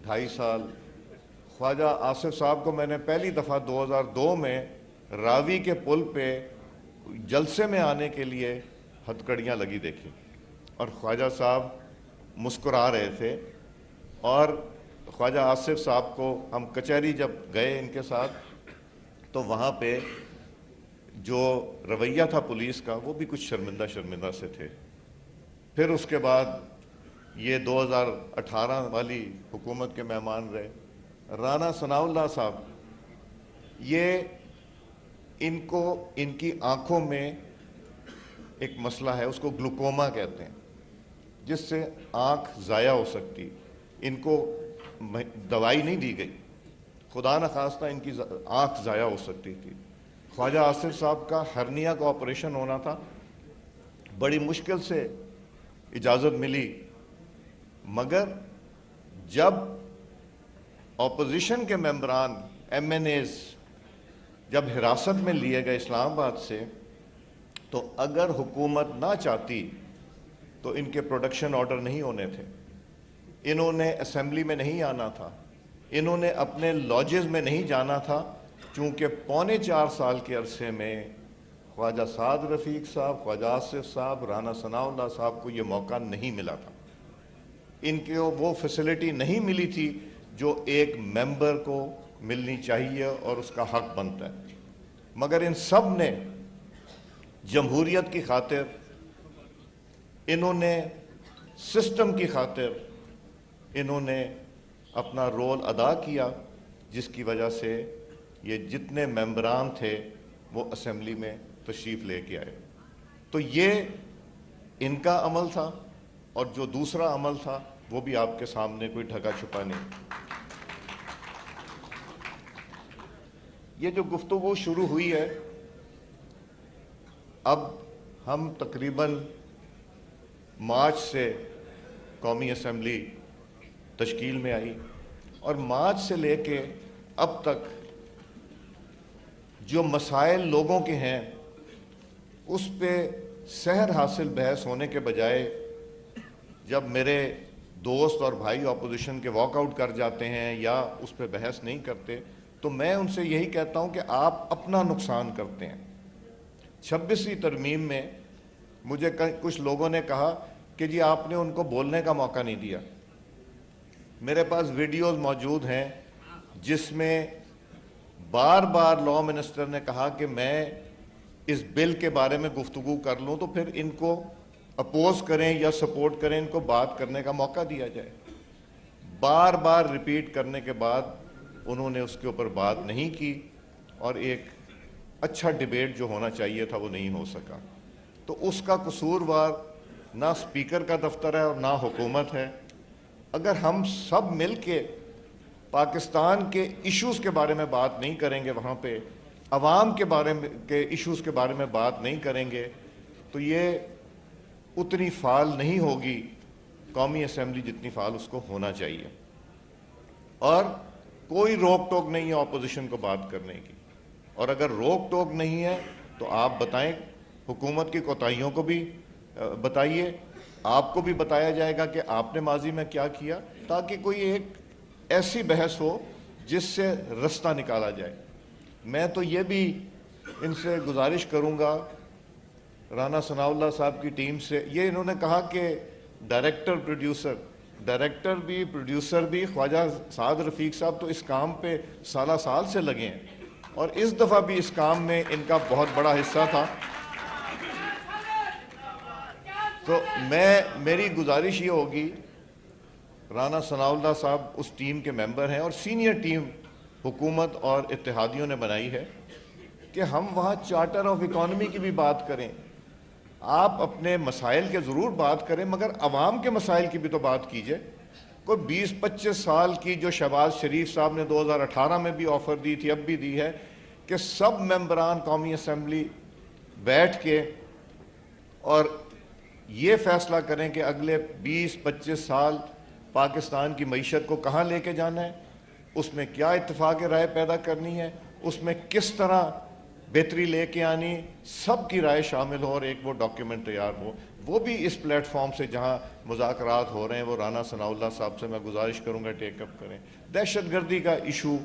2.5 سال خواجہ آصف صاحب کو میں نے پہلی دفعہ 2002 میں راوی کے پل پہ جلسے میں آنے کے لیے ہتھکڑیاں لگی دیکھی، اور خواجہ صاحب مسکرا رہے تھے، اور خواجہ آصف صاحب کو ہم کچہری جب گئے ان کے ساتھ تو وہاں پہ جو رویہ تھا پولیس کا وہ بھی کچھ شرمندہ سے تھے۔ پھر اس کے بعد یہ 2018 والی حکومت کے مہمان رہے رانا ثناء اللہ صاحب، یہ ان کی آنکھوں میں ایک مسئلہ ہے، اس کو گلوکوما کہتے ہیں، جس سے آنکھ ضائع ہو سکتی، ان کو دوائی نہیں دی گئی، خدا نخواستہ ان کی آنکھ ضائع ہو سکتی تھی۔ خواجہ آصف صاحب کا ہرنیا کا آپریشن ہونا تھا، بڑی مشکل سے اجازت ملی، مگر جب اپوزیشن کے ممبران ایم این ایز جب حراست میں لیے گئے اسلام آباد سے، تو اگر حکومت نہ چاہتی تو ان کے پروڈکشن آرڈر نہیں ہونے تھے، انہوں نے اسمبلی میں نہیں آنا تھا، انہوں نے اپنے لاجز میں نہیں جانا تھا، چونکہ 4.25 سال کے عرصے میں خواجہ سعد رفیق صاحب، خواجہ آصف صاحب، رانا ثناء اللہ صاحب کو یہ موقع نہیں ملا تھا، ان کو وہ فیسلٹی نہیں ملی تھی جو ایک ممبر کو ملنی چاہیے اور اس کا حق بنتا ہے۔ مگر ان سب نے جمہوریت کی خاطر، انہوں نے سسٹم کی خاطر انہوں نے اپنا رول ادا کیا، جس کی وجہ سے یہ جتنے ممبران تھے وہ اسمبلی میں تشریف لے کے آئے۔ تو یہ ان کا عمل تھا، اور جو دوسرا عمل تھا وہ بھی آپ کے سامنے کوئی ڈھکا چھپا نہیں۔ یہ جو گفتگو شروع ہوئی ہے، اب ہم تقریباً مارچ سے قومی اسمبلی تشکیل میں آئی، اور مارچ سے لے کے اب تک جو مسائل لوگوں کے ہیں اس پہ سحر حاصل بحث ہونے کے بجائے جب میرے دوست اور بھائی اپوزیشن کے واک آؤٹ کر جاتے ہیں یا اس پہ بحث نہیں کرتے، تو میں ان سے یہی کہتا ہوں کہ آپ اپنا نقصان کرتے ہیں۔ 26ویں ترمیم میں مجھے کچھ لوگوں نے کہا کہ جی آپ نے ان کو بولنے کا موقع نہیں دیا۔ میرے پاس ویڈیوز موجود ہیں جس میں بار بار لاء منسٹر نے کہا کہ میں اس بل کے بارے میں گفتگو کر لوں تو پھر ان کو اپوز کریں یا سپورٹ کریں، ان کو بات کرنے کا موقع دیا جائے۔ بار بار ریپیٹ کرنے کے بعد انہوں نے اس کے اوپر بات نہیں کی، اور ایک اچھا ڈیبیٹ جو ہونا چاہیے تھا وہ نہیں ہو سکا۔ تو اس کا قصوروار نہ اسپیکر کا دفتر ہے اور نہ حکومت ہے۔ اگر ہم سب مل کے پاکستان کے ایشوز کے بارے میں بات نہیں کریں گے، وہاں پہ عوام کے بارے میں کے ایشوز کے بارے میں بات نہیں کریں گے، تو یہ اتنی فعال نہیں ہوگی قومی اسمبلی جتنی فعال اس کو ہونا چاہیے۔ اور کوئی روک ٹوک نہیں ہے اپوزیشن کو بات کرنے کی، اور اگر روک ٹوک نہیں ہے تو آپ بتائیں، حکومت کی کوتاہیوں کو بھی بتائیے، آپ کو بھی بتایا جائے گا کہ آپ نے ماضی میں کیا کیا، تاکہ کوئی ایک ایسی بحث ہو جس سے رستہ نکالا جائے۔ میں تو یہ بھی ان سے گزارش کروں گا، رانا ثناء اللہ صاحب کی ٹیم سے، یہ انہوں نے کہا کہ ڈائریکٹر بھی پروڈیوسر بھی خواجہ سعد رفیق صاحب تو اس کام پہ سال سے لگے ہیں، اور اس دفعہ بھی اس کام میں ان کا بہت بڑا حصہ تھا۔ تو میری گزارش یہ ہوگی، رانا ثناء اللہ صاحب اس ٹیم کے ممبر ہیں اور سینئر ٹیم حکومت اور اتحادیوں نے بنائی ہے، کہ ہم وہاں چارٹر آف اکانومی کی بھی بات کریں۔ آپ اپنے مسائل کے ضرور بات کریں، مگر عوام کے مسائل کی بھی تو بات کیجئے۔ کوئی 20-25 سال کی جو شہباز شریف صاحب نے 2018 میں بھی آفر دی تھی، اب بھی دی ہے، کہ سب ممبران قومی اسمبلی بیٹھ کے اور یہ فیصلہ کریں کہ اگلے 20-25 سال پاکستان کی معیشت کو کہاں لے کے جانا ہے، اس میں کیا اتفاق رائے پیدا کرنی ہے، اس میں کس طرح بہتری لے کے آنی، سب کی رائے شامل ہو اور ایک وہ ڈاکیومنٹ تیار ہو. وہ بھی اس پلیٹ فارم سے جہاں مذاکرات ہو رہے ہیں وہ رانا ثناء اللہ صاحب سے میں گزارش کروں گا ٹیک اپ کریں. دہشت گردی کا ایشو